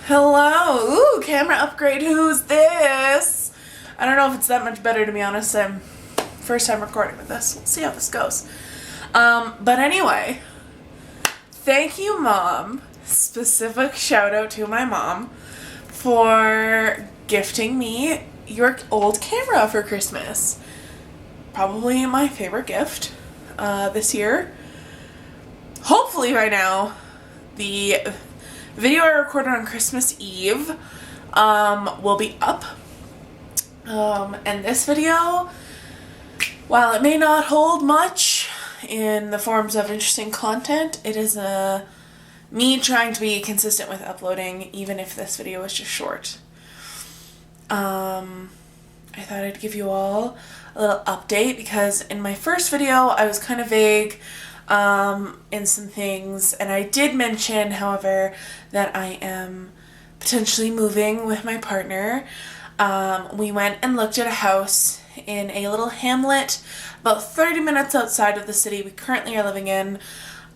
Hello. Ooh, camera upgrade. Who's this? I don't know if it's that much better, to be honest. I'm first time recording with this. We'll see how this goes. But anyway, thank you, Mom. Specific shout out to my mom for gifting me your old camera for Christmas. Probably my favorite gift this year. Hopefully by now the video I recorded on Christmas Eve will be up. And this video, while it may not hold much in the forms of interesting content, it is me trying to be consistent with uploading, even if this video is just short. I thought I'd give you all a little update because in my first video I was kind of vague in some things, and I did mention, however, that I am potentially moving with my partner. We went and looked at a house in a little hamlet about 30 minutes outside of the city we currently are living in.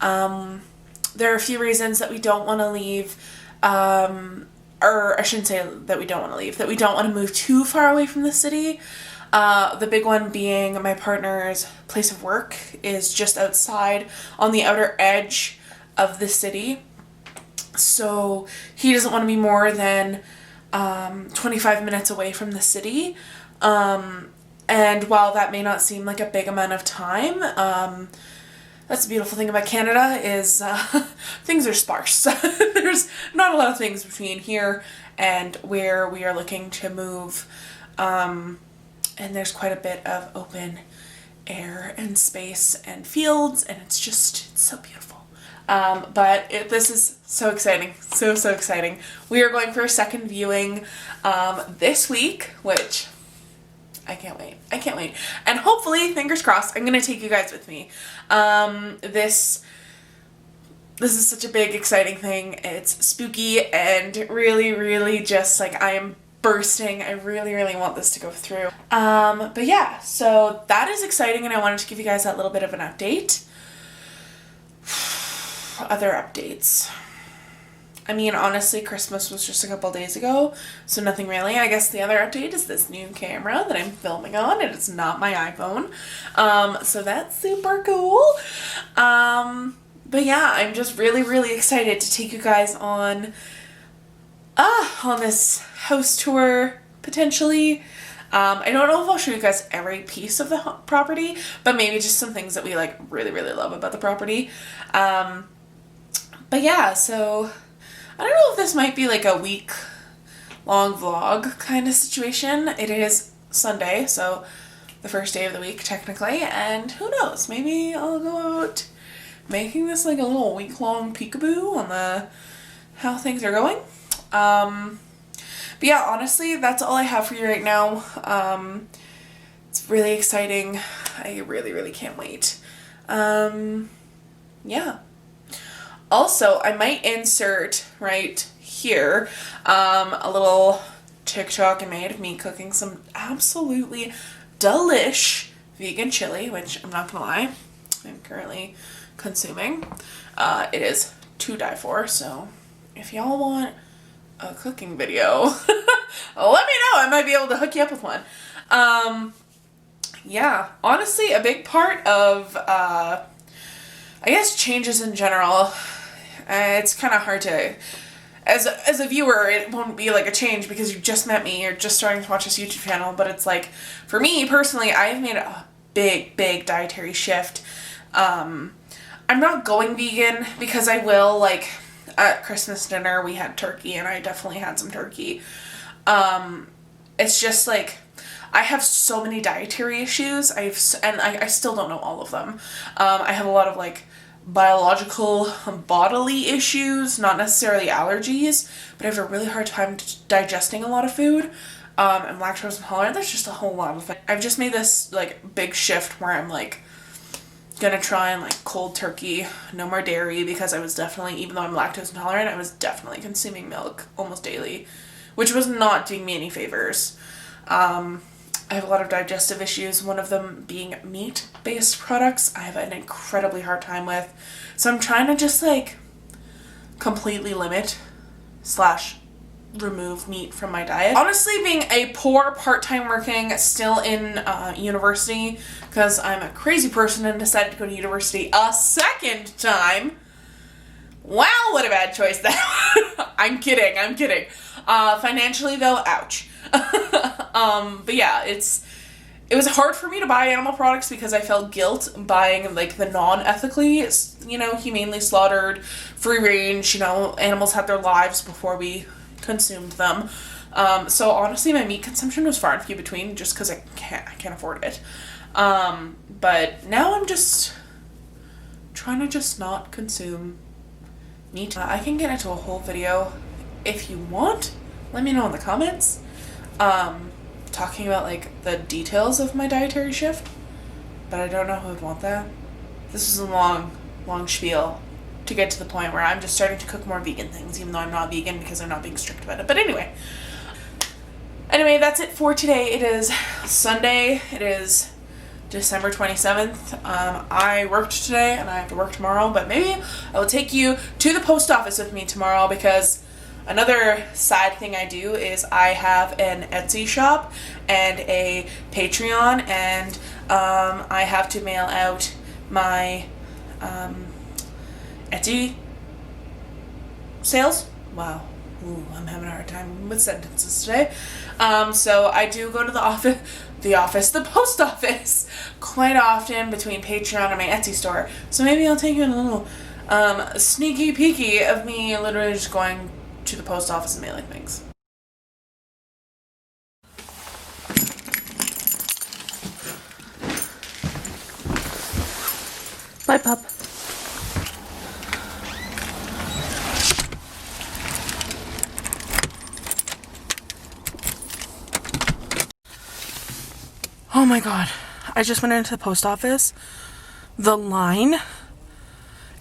There are a few reasons that we don't want to leave, or I shouldn't say that we don't want to leave, that we don't want to move too far away from the city. The big one being my partner's place of work is just outside on the outer edge of the city. So he doesn't want to be more than 25 minutes away from the city. And while that may not seem like a big amount of time, that's the beautiful thing about Canada is things are sparse. There's not a lot of things between here and where we are looking to move. And there's quite a bit of open air and space and fields, and it's so beautiful. But this is so exciting, so exciting. We are going for a second viewing this week, which I can't wait. And hopefully, fingers crossed, I'm going to take you guys with me. This is such a big, exciting thing. It's spooky and really just like I am bursting. I really want this to go through. But yeah, so that is exciting, and I wanted to give you guys that little bit of an update. Other updates. I mean, honestly, Christmas was just a couple days ago, so nothing really. I guess the other update is this new camera that I'm filming on, and it's not my iPhone. So that's super cool. But yeah, I'm just really excited to take you guys on this house tour, potentially. I don't know if I'll show you guys every piece of the property, but maybe just some things that we like really love about the property. But yeah, so I don't know if this might be like a week-long vlog kind of situation. It is Sunday, so the first day of the week technically, and who knows, maybe I'll go out making this like a little week-long peekaboo on how things are going. But yeah, honestly, that's all I have for you right now. It's really exciting. I really can't wait. Yeah. Also, I might insert right here a little TikTok I made of me cooking some absolutely delish vegan chili, which I'm not gonna lie, I'm currently consuming. It is to die for, so if y'all want a cooking video, let me know. I might be able to hook you up with one. Yeah, honestly, a big part of, I guess, changes in general, it's kind of hard to, as a viewer, it won't be like a change because you just met me, you're just starting to watch this YouTube channel, but it's like, for me personally, I've made a big dietary shift. I'm not going vegan because I will, like, at Christmas dinner we had turkey, and I definitely had some turkey. It's just like I have so many dietary issues. I still don't know all of them. I have a lot of like biological bodily issues, not necessarily allergies, but I have a really hard time digesting a lot of food. I'm lactose intolerant. There's just a whole lot of things. I've just made this like big shift where I'm like gonna try and like cold turkey, no more dairy, because I was definitely, even though I'm lactose intolerant, I was definitely consuming milk almost daily, which was not doing me any favors. I have a lot of digestive issues, one of them being meat-based products. I have an incredibly hard time with, so I'm trying to just like completely limit / remove meat from my diet. Honestly, being a poor part-time working, still in university, because I'm a crazy person and decided to go to university a second time. Wow, what a bad choice that. I'm kidding. Financially though, ouch. But yeah, it was hard for me to buy animal products because I felt guilt buying like the non-ethically, humanely slaughtered, free range, animals had their lives before we consumed them. So honestly, my meat consumption was far and few between just because I can't afford it. But now I'm just trying to just not consume meat. I can get into a whole video if you want. Let me know in the comments. Talking about like the details of my dietary shift, but I don't know who would want that. This is a long spiel to get to the point where I'm just starting to cook more vegan things, even though I'm not vegan because I'm not being strict about it. But anyway, that's it for today. It is Sunday. It is December 27th. I worked today and I have to work tomorrow, but maybe I will take you to the post office with me tomorrow, because another side thing I do is I have an Etsy shop and a Patreon, and I have to mail out my Etsy sales. Wow. Ooh, I'm having a hard time with sentences today. So I do go to the post office quite often between Patreon and my Etsy store. So maybe I'll take you in a little sneaky peeky of me literally just going to the post office and mailing things. Bye, pup. Oh my god. I just went into the post office. The line.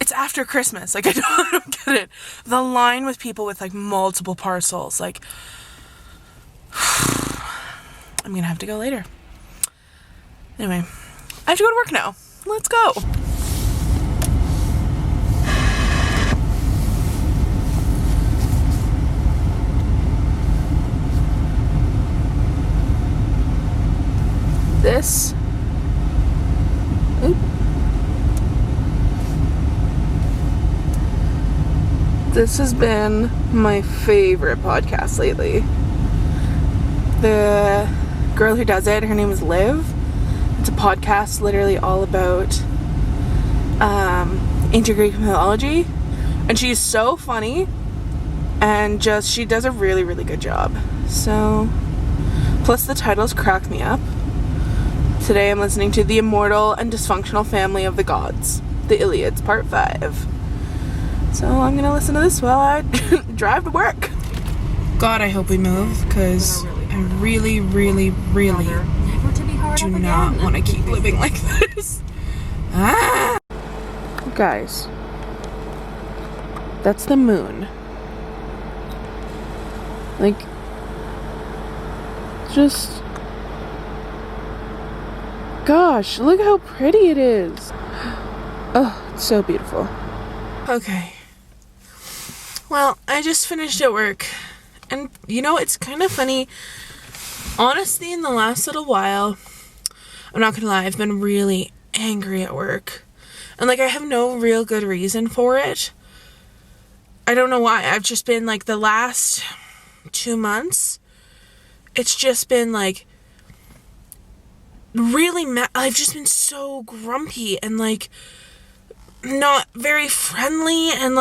It's after Christmas. Like, I don't get it. The line with people with like multiple parcels. Like, I'm gonna have to go later. Anyway, I have to go to work now. Let's go. This has been my favorite podcast lately. The girl who does it, her name is Liv. It's a podcast literally all about ancient Greek mythology, and she's so funny, and she does a really, really good job. So, plus the titles crack me up. Today I'm listening to The Immortal and Dysfunctional Family of the Gods, the Iliads, Part 5. So I'm gonna listen to this while I drive to work. God, I hope we move, because I really, really, really do not want to keep living like this. Guys, that's the moon. Like, just... gosh, look how pretty it is. Oh, it's so beautiful. Okay. Well, I just finished at work, and it's kind of funny. Honestly, in the last little while, I'm not gonna lie, I've been really angry at work. And I have no real good reason for it. I don't know why. I've just been the last 2 months, it's just been really mad. I've just been so grumpy and not very friendly, and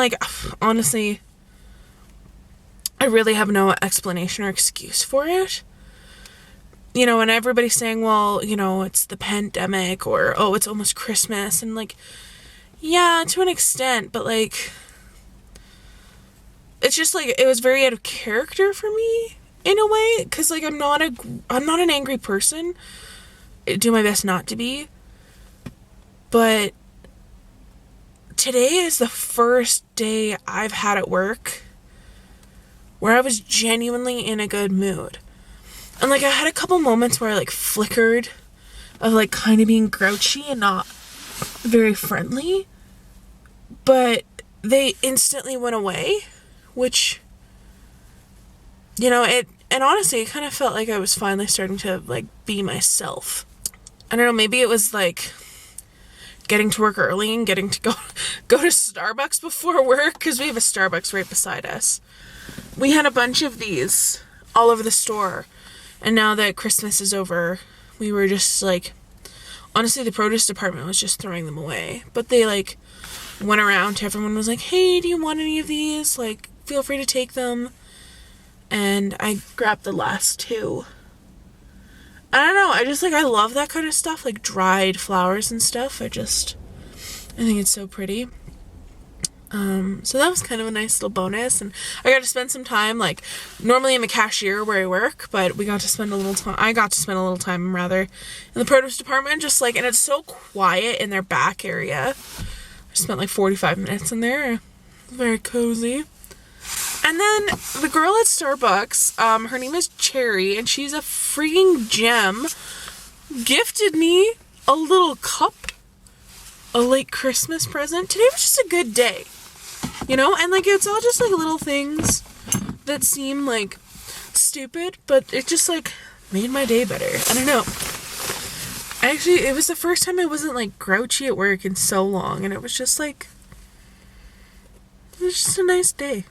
honestly, I really have no explanation or excuse for it. And everybody's saying, well, it's the pandemic, or, oh, it's almost Christmas, and yeah, to an extent, but it's just it was very out of character for me in a way, because I'm not an angry person. I do my best not to be, but today is the first day I've had at work where I was genuinely in a good mood. And I had a couple moments where I flickered of kind of being grouchy and not very friendly, but they instantly went away, which you know, and honestly, it kind of felt like I was finally starting to, like, be myself. I don't know, maybe it was, like, getting to work early and getting to go to Starbucks before work, because we have a Starbucks right beside us. We had a bunch of these all over the store, and now that Christmas is over, we were just, like, honestly, the produce department was just throwing them away, but they, like, went around to everyone, was like, hey, do you want any of these? Like, feel free to take them. And I grabbed the last two. I don't know, I love that kind of stuff, like dried flowers and stuff. I think it's so pretty. So that was kind of a nice little bonus, and I got to spend some time, like, normally I'm a cashier where I work, but I got to spend a little time rather, in the produce department, just like, and it's so quiet in their back area. I spent like 45 minutes in there, very cozy. And then the girl at Starbucks, her name is Cherry, and she's a freaking gem, gifted me a little cup, a late Christmas present. Today was just a good day, you know? And, like, it's all just, like, little things that seem, like, stupid, but it just, like, made my day better. I don't know. It was the first time I wasn't, like, grouchy at work in so long, and it was just, like, it was just a nice day.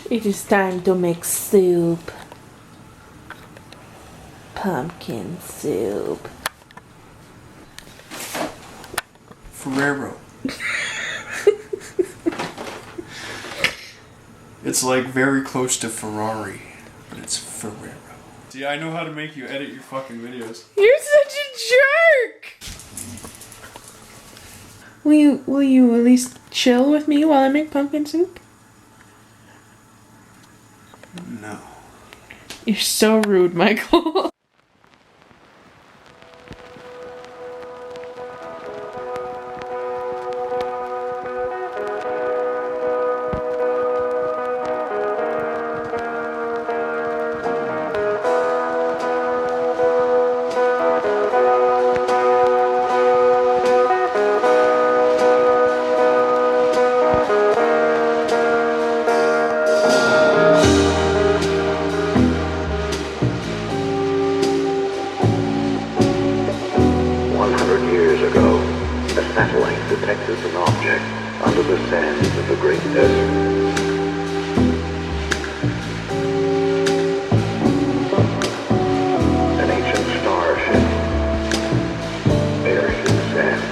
It is time to make soup. Pumpkin soup. Ferrero. It's like very close to Ferrari, but it's Ferrero. See, I know how to make you edit your fucking videos. You're such a jerk! Will you at least chill with me while I make pumpkin soup? No. You're so rude, Michael. Satellite detected an object under the sands of the Great Desert. An ancient starship buried in sand.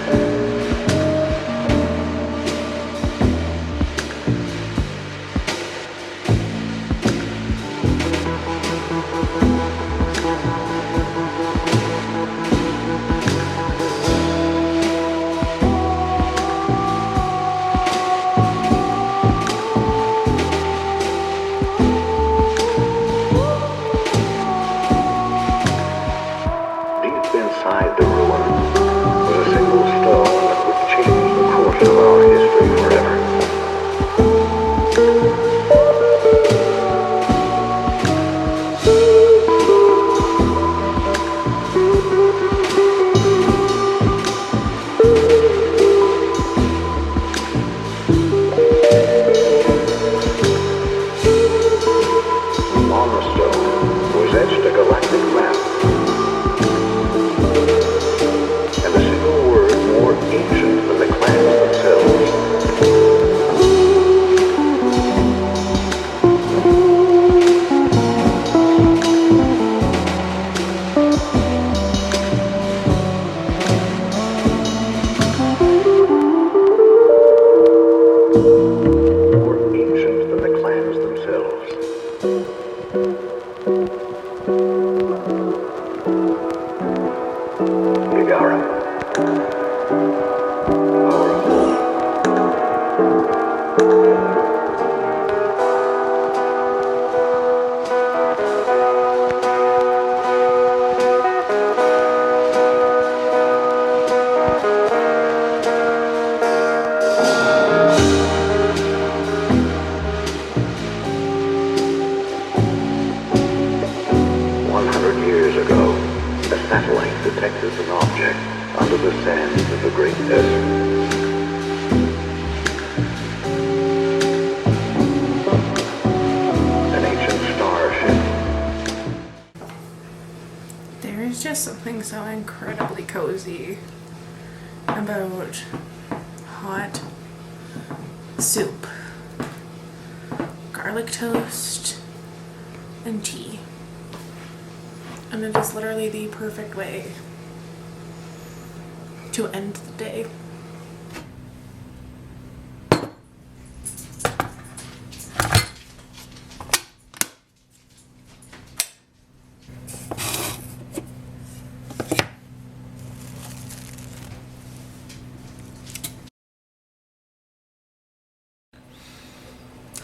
more ancient than the clans themselves. Megara, our home. 100 years ago, a satellite detected an object under the sands of the Great Desert. An ancient starship. There is just something so incredibly cozy about hot soup, garlic toast, and tea. And it is literally the perfect way to end the day.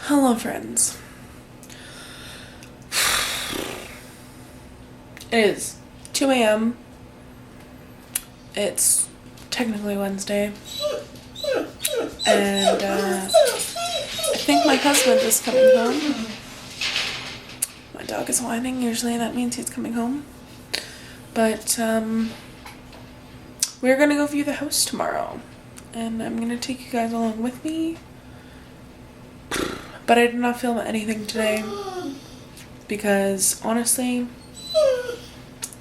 Hello, friends. It is 2 a.m. It's technically Wednesday. And I think my husband is coming home. My dog is whining. Usually that means he's coming home. But we're going to go view the house tomorrow. And I'm going to take you guys along with me. But I did not film anything today. Because honestly,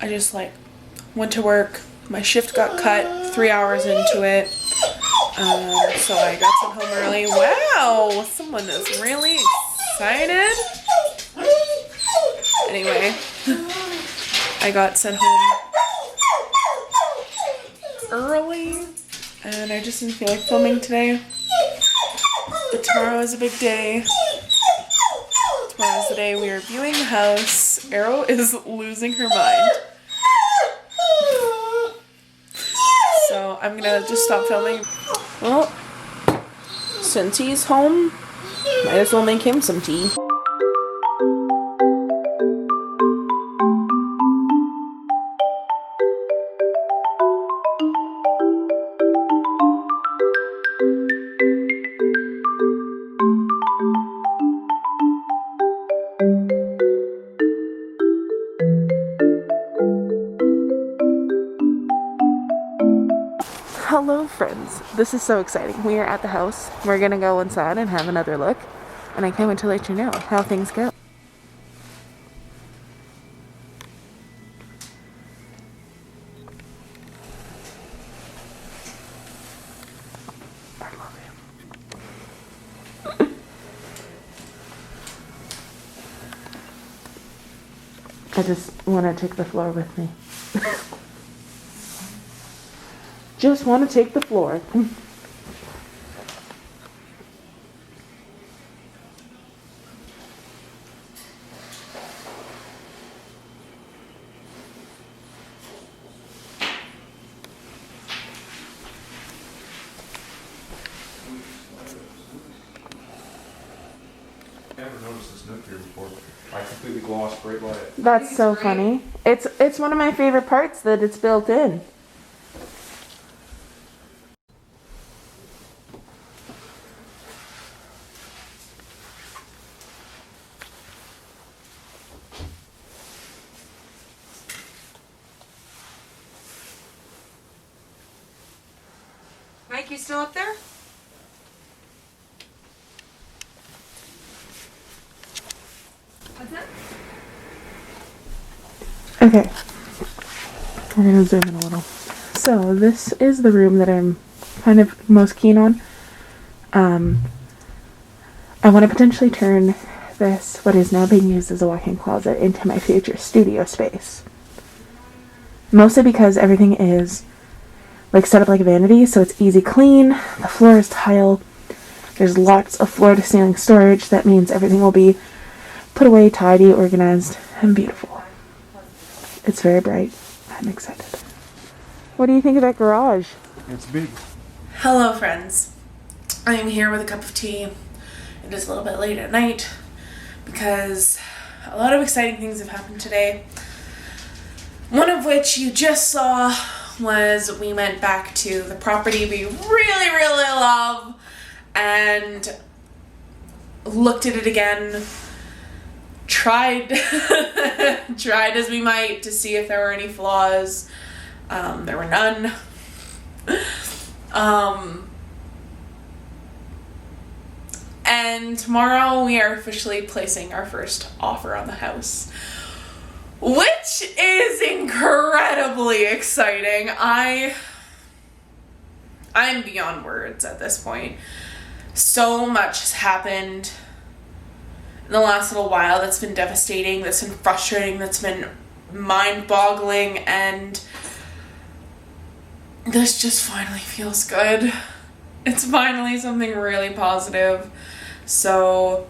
I just went to work. My shift got cut 3 hours into it. So I got sent home early. Wow, someone is really excited. Anyway, I got sent home early and I just didn't feel like filming today. But tomorrow is a big day. Tomorrow's the day we are viewing the house. Arrow is losing her mind. So I'm gonna just stop filming. Well, since he's home, might as well make him some tea. Hello friends, this is so exciting. We are at the house. We're gonna go inside and have another look. And I can't wait to let you know how things go. I love him. I just want to take the floor with me. Just want to take the floor. I never noticed this nook here before. I completely glossed right by it. That's so funny. It's one of my favorite parts that it's built in. Mike, you still up there? What's that? Okay. We're gonna zoom in a little. So this is the room that I'm kind of most keen on. I want to potentially turn this, what is now being used as a walk-in closet, into my future studio space. Mostly because everything is set up like a vanity, so it's easy clean. The floor is tile. There's lots of floor-to-ceiling storage. That means everything will be put away, tidy, organized, and beautiful. It's very bright. I'm excited. What do you think of that garage? It's big. Hello, friends. I am here with a cup of tea. It is a little bit late at night because a lot of exciting things have happened today. One of which you just saw was we went back to the property we really, really love and looked at it again. Tried as we might to see if there were any flaws. There were none. And tomorrow we are officially placing our first offer on the house, which is incredibly exciting. I'm beyond words at this point. So much has happened in the last little while that's been devastating, that's been frustrating, that's been mind-boggling, and this just finally feels good. It's finally something really positive. So,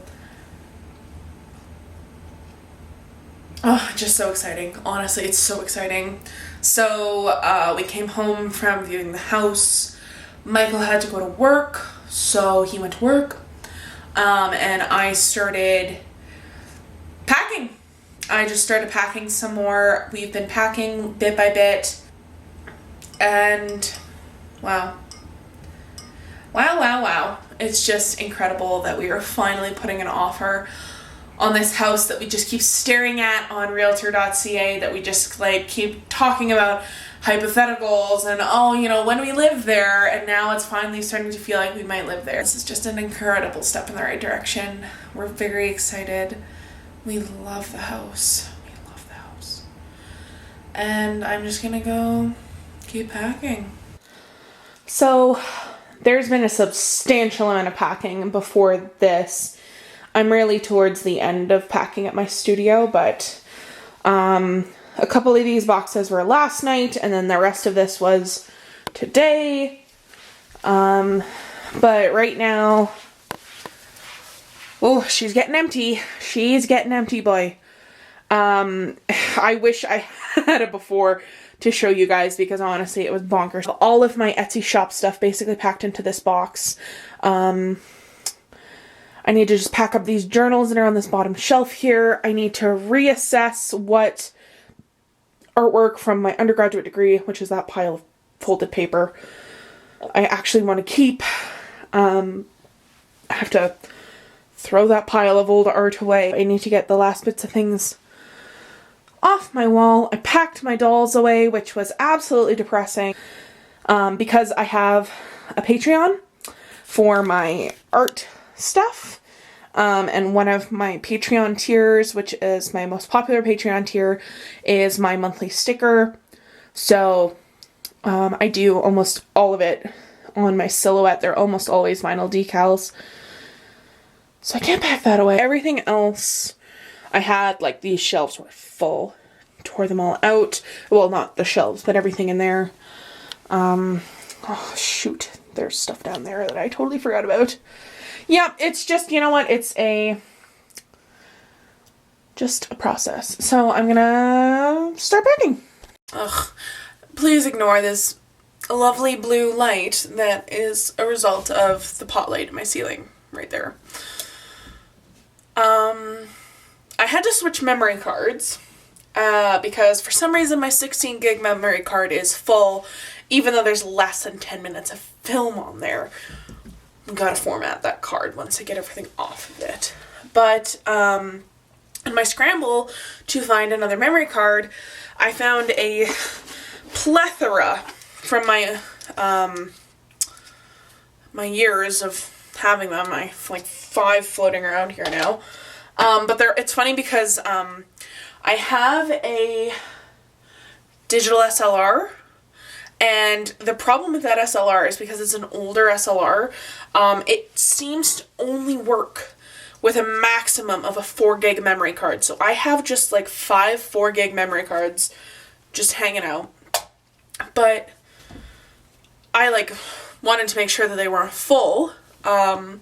just so exciting. Honestly, it's so exciting. So, we came home from viewing the house. Michael had to go to work, so he went to work. And I started packing. I just started packing some more. We've been packing bit by bit. And, wow. Wow. It's just incredible that we are finally putting an offer on this house that we just keep staring at on realtor.ca, that we just keep talking about hypotheticals and, when we live there, and now it's finally starting to feel like we might live there. This is just an incredible step in the right direction. We're very excited. We love the house. And I'm just gonna go keep packing. So, there's been a substantial amount of packing before this. I'm really towards the end of packing at my studio, but a couple of these boxes were last night, and then the rest of this was today. But right now, she's getting empty. She's getting empty, boy. I wish I had it before to show you guys, because honestly it was bonkers. All of my Etsy shop stuff basically packed into this box. I need to just pack up these journals that are on this bottom shelf here. I need to reassess what artwork from my undergraduate degree, which is that pile of folded paper, I actually want to keep. I have to throw that pile of old art away. I need to get the last bits of things off my wall. I packed my dolls away, which was absolutely depressing, because I have a Patreon for my art stuff, and one of my Patreon tiers, which is my most popular Patreon tier, is my monthly sticker. So I do almost all of it on my silhouette. They're almost always vinyl decals, so I can't pack that away. Everything else I had, these shelves were full. Tore them all out. Well, not the shelves, but everything in there. Oh, shoot. There's stuff down there that I totally forgot about. Yeah, it's just, you know what? It's just a process. So I'm gonna start packing. Ugh. Please ignore this lovely blue light that is a result of the pot light in my ceiling right there. I had to switch memory cards because for some reason my 16 gig memory card is full, even though there's less than 10 minutes of film on there. I've got to format that card once I get everything off of it. But in my scramble to find another memory card, I found a plethora from my my years of having them. I have 5 floating around here now. But it's funny because I have a digital SLR, and the problem with that SLR is because it's an older SLR, it seems to only work with a maximum of a 4 gig memory card. So I have just 5 4 gig memory cards just hanging out. But I wanted to make sure that they weren't full And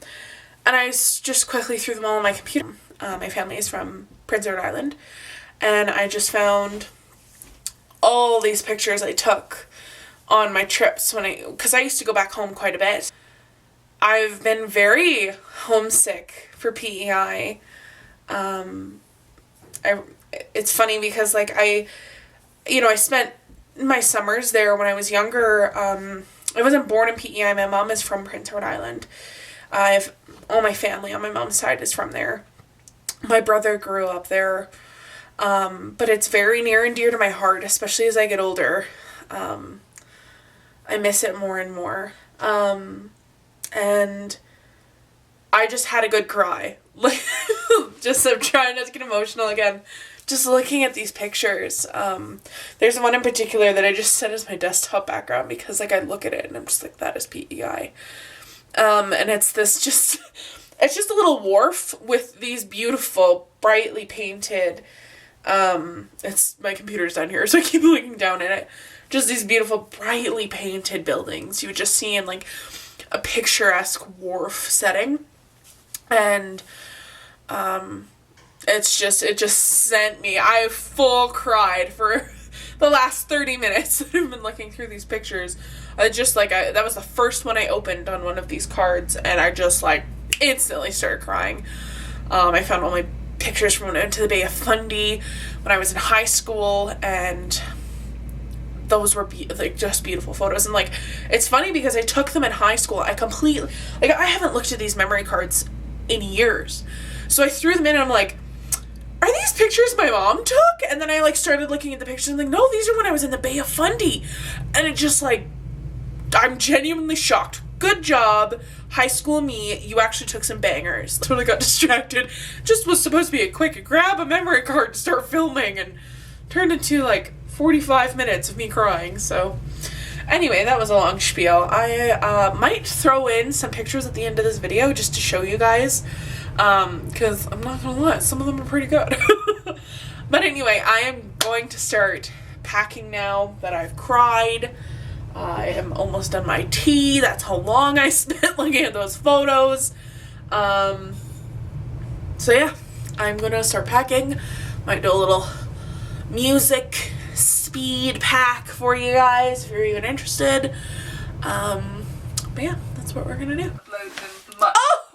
I just quickly threw them all on my computer. My family is from Prince Edward Island, and I just found all these pictures I took on my trips because I used to go back home quite a bit. I've been very homesick for PEI. It's funny because like I spent my summers there when I was younger. I wasn't born in PEI. My mom is from Prince Edward Island. All my family on my mom's side is from there. My brother grew up there. But it's very near and dear to my heart, especially as I get older. I miss it more and more. And I just had a good cry. Like, I'm trying not to get emotional again. Just looking at these pictures. There's one in particular that I just set as my desktop background because, like, I look at it and I'm just like, that is PEI. And it's just a little wharf with these beautiful, brightly painted, my computer's down here, so I keep looking down at it. Just these beautiful, brightly painted buildings you would just see in, like, a picturesque wharf setting. And, it just sent me, I full cried for the last 30 minutes that I've been looking through these pictures. That was the first one I opened on one of these cards, and I just, like, instantly started crying. I found all my pictures from when I went to the Bay of Fundy when I was in high school, and those were just beautiful photos. And like, it's funny because I took them in high school. I haven't looked at these memory cards in years, so I threw them in and I'm like, are these pictures my mom took? And then I like started looking at the pictures and I'm like, no, these are when I was in the Bay of Fundy. And it just like, I'm genuinely shocked. Good job, high school me. You actually took some bangers. Totally got distracted. Just was supposed to be a quick grab a memory card to start filming, and turned into like 45 minutes of me crying. So anyway, that was a long spiel. I might throw in some pictures at the end of this video just to show you guys, because I'm not gonna lie, some of them are pretty good. But anyway, I am going to start packing now that I've cried. I am almost done my tea. That's how long I spent looking at those photos. So yeah, I'm gonna start packing. Might do a little music speed pack for you guys if you're even interested. But yeah, that's what we're gonna do. Oh!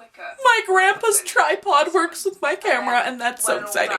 My grandpa's tripod works with my camera, and that's so exciting.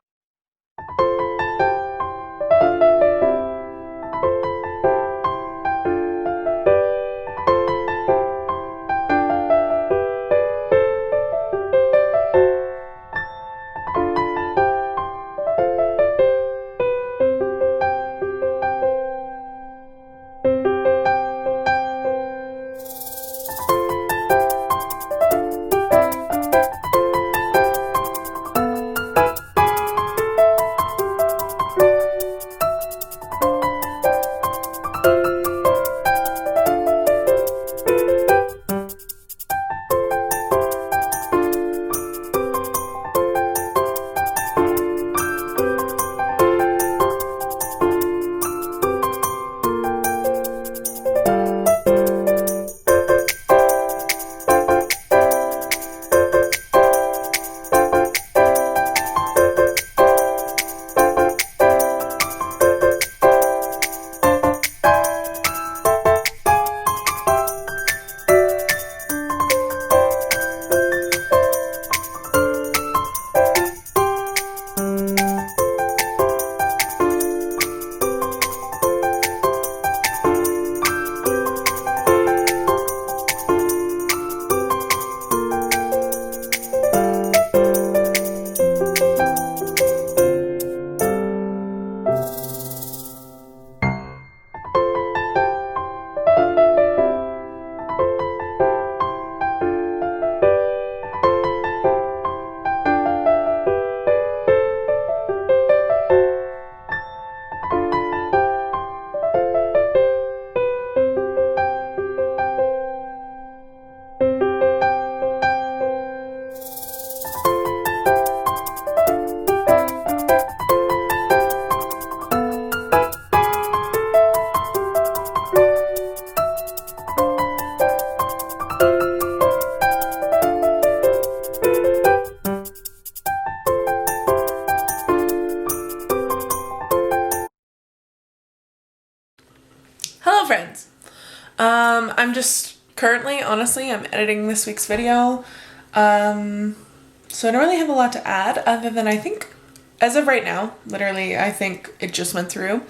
I'm just currently, honestly, I'm editing this week's video. So I don't really have a lot to add other than I think as of right now, literally, I think it just went through.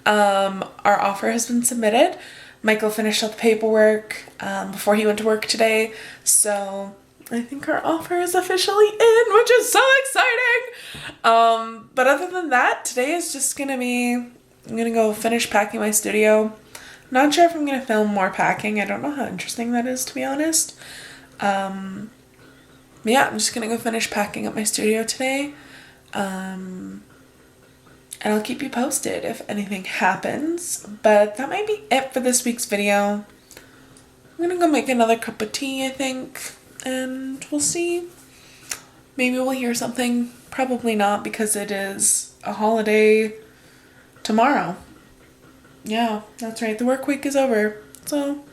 Our offer has been submitted. Michael finished up the paperwork before he went to work today. So I think our offer is officially in, which is so exciting. But other than that, today is just gonna be, I'm gonna go finish packing my studio. Not sure if I'm gonna film more packing. I don't know how interesting that is, to be honest. But yeah, I'm just gonna go finish packing up my studio today. And I'll keep you posted if anything happens. But that might be it for this week's video. I'm gonna go make another cup of tea, I think. And we'll see. Maybe we'll hear something. Probably not, because it is a holiday tomorrow. Yeah, that's right. The work week is over. So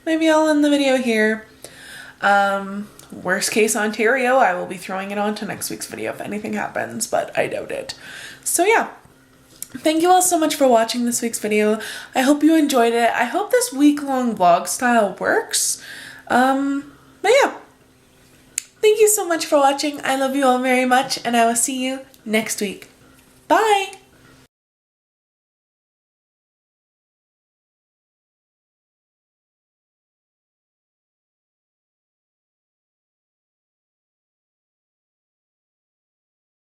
maybe I'll end the video here. Worst case Ontario, I will be throwing it on to next week's video if anything happens, but I doubt it. So yeah. Thank you all so much for watching this week's video. I hope you enjoyed it. I hope this week-long vlog style works. But yeah. Thank you so much for watching. I love you all very much, and I will see you next week. Bye!